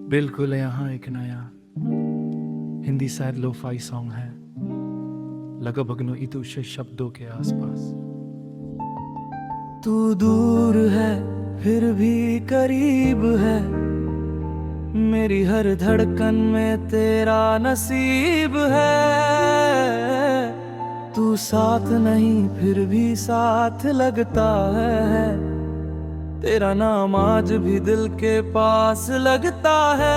बिल्कुल यहाँ एक नया हिंदी सैड लोफाई सॉन्ग है, लगभग नो इतुशे शब्दों के आसपास। तू दूर है फिर भी करीब है, मेरी हर धड़कन में तेरा नसीब है। तू साथ नहीं फिर भी साथ लगता है, तेरा नाम आज भी दिल के पास लगता है।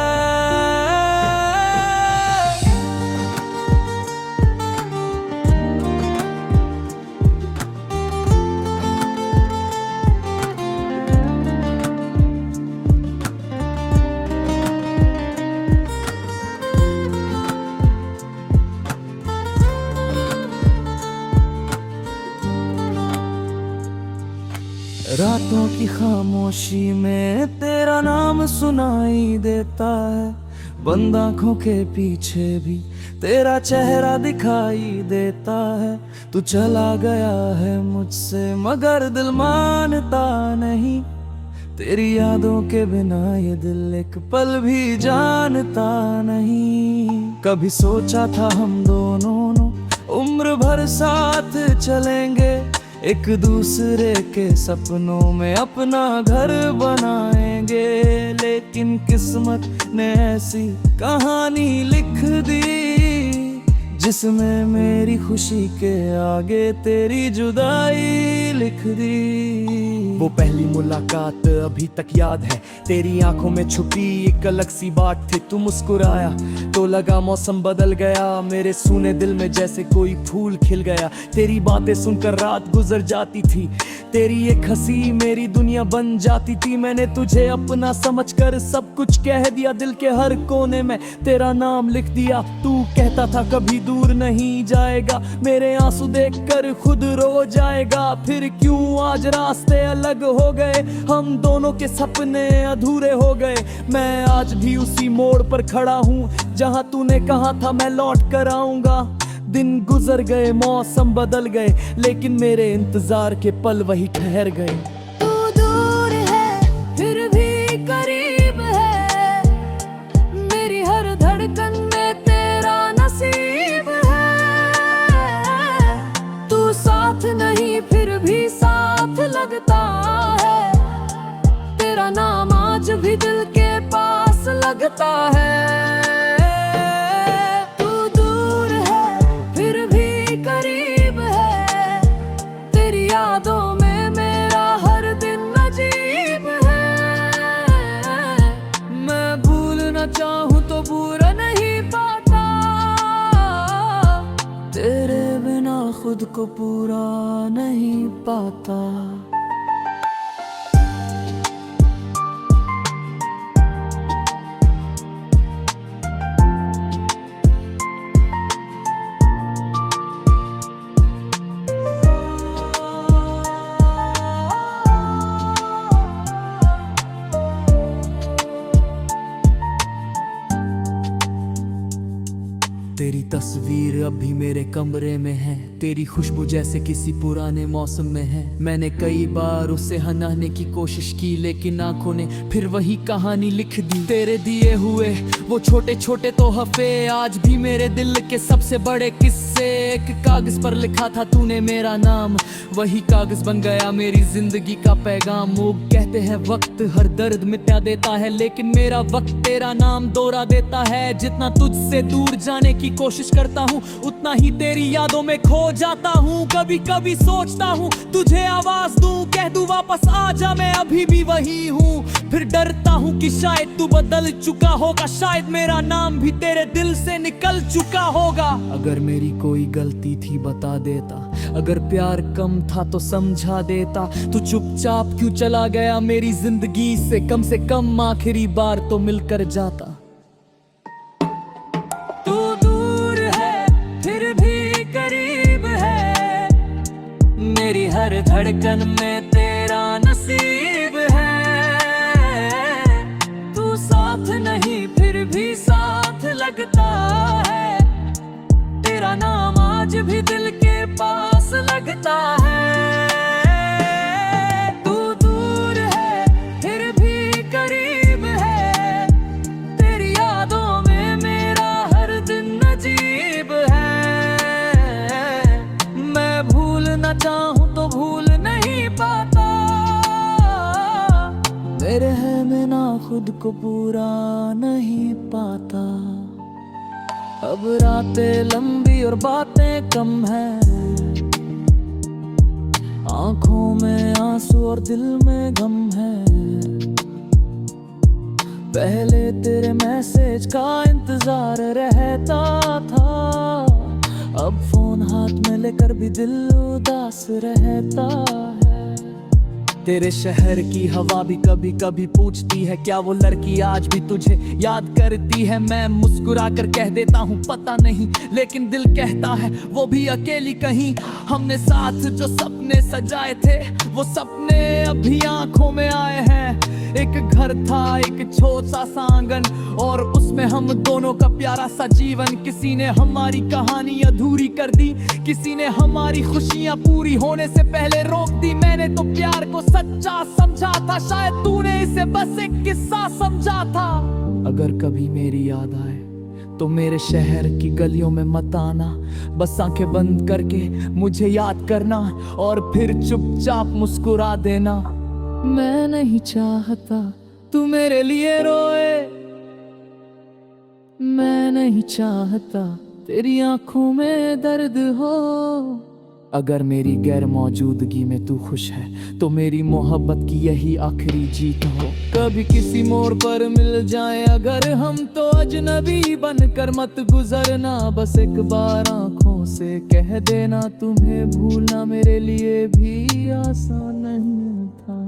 रातों की खामोशी में तेरा नाम सुनाई देता है, बंद आँखों के पीछे भी तेरा चेहरा दिखाई देता है। तू चला गया है मुझसे मगर दिल मानता नहीं, तेरी यादों के बिना ये दिल एक पल भी जानता नहीं। कभी सोचा था हम दोनों उम्र भर साथ चलेंगे, एक दूसरे के सपनों में अपना घर बनाएंगे, लेकिन किस्मत ने ऐसी कहानी लिख दी जिसमें मेरी खुशी के आगे तेरी जुदाई लिख दी। वो पहली मुलाकात अभी तक याद है, तेरी आंखों में छुपी एक अलग सी बात थी। तू मुस्कुराया तो लगा मौसम बदल गया, मेरे सूने दिल में जैसे कोई फूल खिल गया। तेरी बातें सुनकर रात गुजर जाती थी, तेरी एक हंसी मेरी दुनिया बन जाती थी। मैंने तुझे अपना समझकर सब कुछ कह दिया, दिल के हर कोने में तेरा नाम लिख दिया। तू कहता था कभी दूर नहीं जाएगा, मेरे आंसू देखकर खुद रो जाएगा। फिर क्यों आज रास्ते अलग हो गए, हम दोनों के सपने अधूरे हो गए। मैं आज भी उसी मोड़ पर खड़ा हूँ जहाँ तूने कहा था मैं लौट कर आऊंगा। दिन गुजर गए, मौसम बदल गए, लेकिन मेरे इंतजार के पल वही ठहर गए। तू दूर है फिर भी करीब है, मेरी हर धड़कन में तेरा नसीब है। तू साथ नहीं फिर भी साथ लगता है, तेरा नाम आज भी दिल के पास लगता है। यादों में मेरा हर दिन अजीब है, मैं भूलना चाहूँ तो पूरा नहीं पाता, तेरे बिना खुद को पूरा नहीं पाता। तेरी तस्वीर अभी मेरे कमरे में है, तेरी खुशबू जैसे किसी पुराने मौसम में है। मैंने कई बार उसे हनाने की कोशिश की, लेकिन आंखों ने फिर वही कहानी लिख दी। तेरे दिए हुए वो छोटे छोटे तोहफे आज भी मेरे दिल के सबसे बड़े किस्से। एक कागज पर लिखा था तूने मेरा नाम, वही कागज बन गया मेरी जिंदगी का पैगाम। वो कहते हैं वक्त हर दर्द मिटा देता है, लेकिन मेरा वक्त तेरा नाम दोहरा देता है। जितना तुझसे दूर जाने की कोशिश करता हूँ, उतना ही तेरी यादों में खो जाता हूँ। कभी कभी सोचता हूँ तुझे आवाज दूं, कह दूं वापस आ जा, मैं अभी भी वही हूँ। फिर डरता हूँ कि शायद तू बदल चुका होगा, शायद मेरा नाम भी तेरे दिल से निकल चुका होगा। अगर मेरी कोई गलती थी बता देता, अगर प्यार कम था तो समझा देता। तू चुपचाप क्यों चला गया मेरी जिंदगी से, कम आखिरी बार तो मिलकर जाता। तू दूर है फिर भी करीब है, मेरी हर धड़कन में तेरा नसीब है। तू साथ नहीं फिर भी साथ लगता है, तेरा नाम आज भी दिल के पास लगता है। तू दूर है फिर भी करीब है, खुद को पूरा नहीं पाता। अब रातें लंबी और बातें कम है, आंखों में आंसू और दिल में गम है। पहले तेरे मैसेज का इंतजार रहता था, अब फोन हाथ में लेकर भी दिल उदास रहता है। तेरे शहर की हवा भी कभी कभी पूछती है, क्या वो लड़की आज भी तुझे याद करती है। मैं मुस्कुरा कर कह देता हूँ पता नहीं, लेकिन दिल कहता है वो भी अकेली कहीं। हमने साथ जो सपने सजाए थे, वो सपने अभी आंखों में आए हैं। एक घर था, एक छोटा सा आंगन, और उसमें हम दोनों का प्यारा सा जीवन। किसी ने हमारी कहानी अधूरी कर दी, किसी ने हमारी खुशियां पूरी होने से पहले रोक दी। मैंने तो प्यार को सच्चा समझा था, शायद तूने इसे बस एक किस्सा समझा था। अगर कभी मेरी याद आए तो मेरे शहर की गलियों में मत आना, बस आंखें बंद करके मुझे याद करना और फिर चुपचाप मुस्कुरा देना। मैं नहीं चाहता तू मेरे लिए रोए, मैं नहीं चाहता तेरी आंखों में दर्द हो। अगर मेरी गैर मौजूदगी में तू खुश है तो मेरी मोहब्बत की यही आखिरी जीत हो। कभी किसी मोड़ पर मिल जाए अगर हम, तो अजनबी बनकर मत गुजरना। बस एक बार आंखों से कह देना, तुम्हें भूलना मेरे लिए भी आसान नहीं था।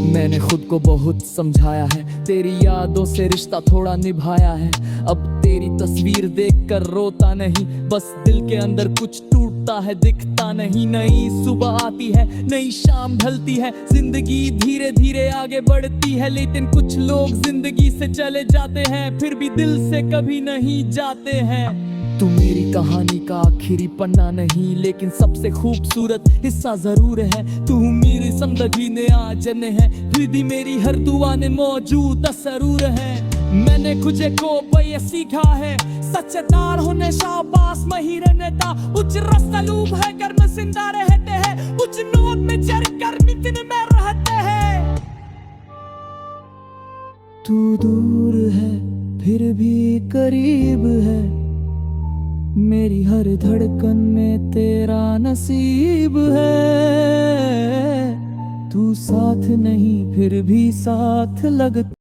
मैंने खुद को बहुत समझाया है, तेरी यादों से रिश्ता थोड़ा निभाया है। अब तेरी तस्वीर देखकर रोता नहीं, बस दिल के अंदर कुछ टूटता है, दिखता नहीं। नई सुबह आती है, नई शाम ढलती है, जिंदगी धीरे धीरे आगे बढ़ती है। लेकिन कुछ लोग जिंदगी से चले जाते हैं, फिर भी दिल से कभी नहीं जाते हैं। तू मेरी कहानी का आखिरी पन्ना नहीं, लेकिन सबसे खूबसूरत हिस्सा जरूर है। तू मेरी जिंदगी ने आज ने है, फिर भी मेरी हर दुआ ने मौजूद जरूर है। मैंने खुदे को ये सीखा है, सच्चेदार होने शाबाश मही रहने था। कुछ रसलूब है गर्म जिंदा रहते हैं, कुछ नोट में चढ़ कर दिन में रहते हैं। तू दूर है फिर भी करीब है, मेरी हर धड़कन में तेरा नसीब है। तू साथ नहीं फिर भी साथ लगता।